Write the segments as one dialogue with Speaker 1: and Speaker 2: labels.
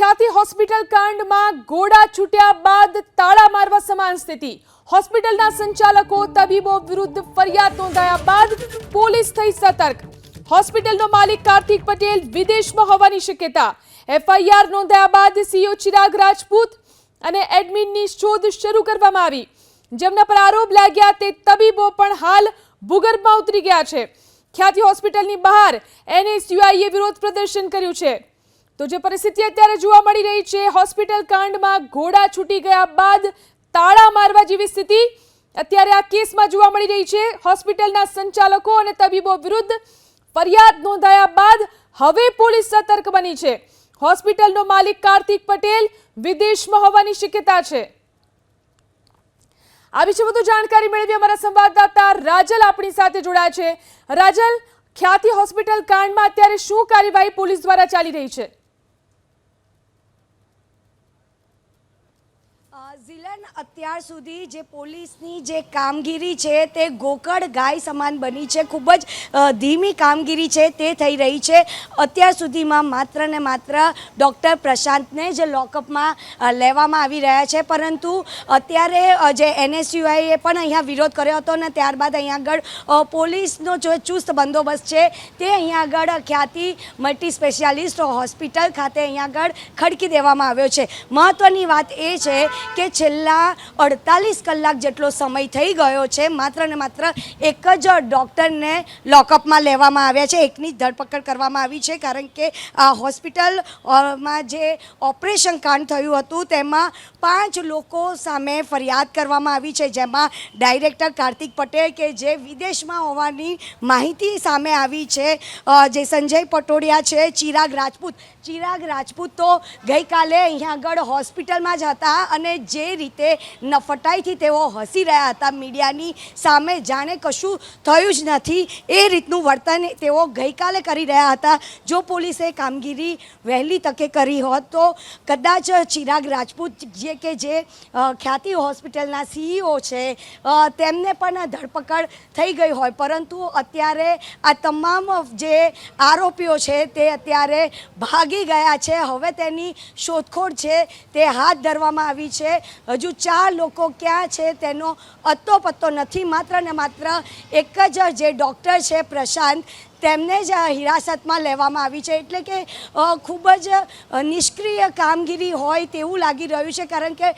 Speaker 1: ખ્યાતિ હોસ્પિટલ કાંડમાં ગોળા છૂટ્યા બાદ તાળા મારવા સમાન સ્થિતિ। હોસ્પિટલના સંચાલકો તબીબો વિરુદ્ધ ફરિયાદ નોંધાયા બાદ પોલીસ થઈ સતર્ક। હોસ્પિટલનો માલિક કાર્તિક પટેલ વિદેશમાં હોવાની શક્યતા। એફઆઈઆર નોંધાયા બાદ સીઈઓ ચિરાગ રાજપૂત અને એડમિનની શોધ શરૂ કરવામાં આવી। જેમના પર આરોપ લાગ્યા તે તબીબો પણ હાલ ભૂગર્ભમાં ઉતરી ગયા છે। ખ્યાતિ હોસ્પિટલની બહાર એનએસયુઆઈએ વિરોધ પ્રદર્શન કર્યું છે। તો જે પરિસ્થિતિ અત્યારે જોવા મળી રહી છે, હોસ્પિટલ કાંડમાં ઘોડા છૂટી ગયા બાદ તાળા મારવા જેવી સ્થિતિ અત્યારે આ કેસમાં જોવા મળી રહી છે। હોસ્પિટલના સંચાલકો અને તબીબો વિરુદ્ધ ફરિયાદ નોંધાયા બાદ હવે પોલીસ સતર્ક બની છે। હોસ્પિટલનો માલિક કાર્તિક પટેલ વિદેશમાં હોવાની શક્યતા છે। આ વિશે વધુ જાણકારી મેળવી અમારા સંવાદદાતા રાજલ આપણી સાથે જોડાયા છે। રાજલ, ખ્યાતિ હોસ્પિટલ કાંડમાં અત્યારે શું કાર્યવાહી પોલીસ દ્વારા ચાલી રહી છે?
Speaker 2: ઝીલન, અત્યાર સુધી જે પોલીસની જે કામગીરી છે તે ગોકળ ગાય સમાન બની છે। ખૂબ જ ધીમી કામગીરી છે તે થઈ રહી છે। અત્યાર સુધીમાં માત્ર ને માત્ર ડૉક્ટર પ્રશાંતને જ લોકઅપમાં લેવામાં આવી રહ્યા છે, પરંતુ અત્યારે જે એનએસયુઆઈએ પણ અહીંયા વિરોધ કર્યો હતો ને ત્યારબાદ અહીંયા આગળ પોલીસનો જો ચુસ્ત બંદોબસ્ત છે તે અહીંયા આગળ ખ્યાતિ મલ્ટી સ્પેશિયાલિસ્ટ હોસ્પિટલ ખાતે અહીંયા આગળ ખડકી દેવામાં આવ્યો છે। મહત્ત્વની વાત એ છે કે છેલ્લા 48 કલાક જેટલો સમય થઈ ગયો છે, માત્ર ને માત્ર એક જ ડૉક્ટરને લોકઅપમાં લેવામાં આવ્યા છે। એકની જ ધરપકડ કરવામાં આવી છે, કારણ કે આ હોસ્પિટલમાં જે ઓપરેશન કાંડ થયું હતું તેમાં 5 લોકો સામે ફરિયાદ કરવામાં આવી છે, જેમાં ડાયરેક્ટર કાર્તિક પટેલ કે જે વિદેશમાં હોવાની માહિતી સામે આવી છે, જે સંજય પટોડિયા છે, ચિરાગ રાજપૂત તો ગઈકાલે અહીંયા આગળ હોસ્પિટલમાં જ હતા અને જે રીતે નફટાઈથી તેઓ હસી રહ્યા હતા મીડિયાની સામે, જાણે કશું થયું જ નથી એ રીતનું વર્તન તેઓ ગઈકાલે કરી રહ્યા હતા। જો પોલીસે કામગીરી વહેલી તકે કરી હોત તો કદાચ ચિરાગ રાજપૂત જે ખ્યાતિ હોસ્પિટલના સીઈઓ છે તેમને પણ ધરપકડ થઈ ગઈ હોય, પરંતુ અત્યારે આ તમામ જે આરોપીઓ છે તે અત્યારે ભાગી ગયા છે। હવે તેની શોધખોળ છે તે હાથ ધરવામાં આવી છે। હજુ 4 લોકો ક્યાં છે તેનો અત્તો પત્તો નથી। માત્ર ને માત્ર એક જ જે ડૉક્ટર છે પ્રશાંત, તેમને જ હિરાસતમાં લેવામાં આવી છે। એટલે કે ખૂબ જ નિષ્ક્રિય કામગીરી હોય તેવું લાગી રહ્યું છે, કારણ કે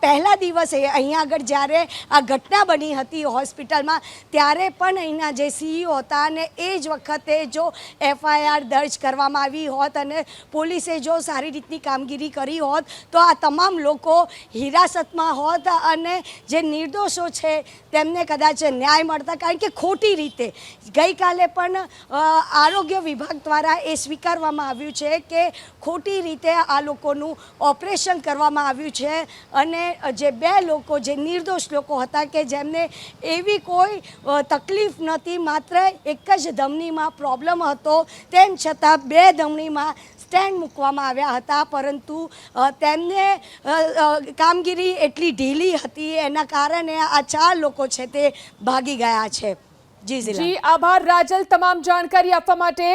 Speaker 2: પહેલા દિવસે અહીંયા આગળ જ્યારે આ ઘટના બની હતી હોસ્પિટલમાં ત્યારે પણ અહીંના જે સીઈઓ હતા અને એ જ વખતે જો એફઆઈઆર દર્જ કરવામાં આવી હોત અને પોલીસે જો સારી રીતની કામગીરી કરી હોત તો આ તમામ લોકો હિરાસતમાં હોત અને જે નિર્દોષો છે તેમને કદાચ ન્યાય મળતા, કારણ કે ખોટી રીતે ગઈકાલે પણ આરોગ્ય વિભાગ દ્વારા એ સ્વીકારવામાં આવ્યું છે કે ખોટી રીતે આ લોકોનું ઓપરેશન કરવામાં આવ્યું છે અને જે 2 લોકો જે નિર્દોષ લોકો હતા કે જેમને એવી કોઈ તકલીફ નહોતી, માત્ર એક જ ધમનીમાં પ્રોબ્લેમ હતો, તેમ છતાં 2 ધમનીમાં સ્ટેન્ડ મૂકવામાં આવ્યા હતા, પરંતુ તેમને કામગીરી એટલી ઢીલી હતી એના કારણે આ 4 લોકો છે તે ભાગી ગયા છે। જી
Speaker 1: આભાર રાજલ તમામ જાણકારી આપવા માટે।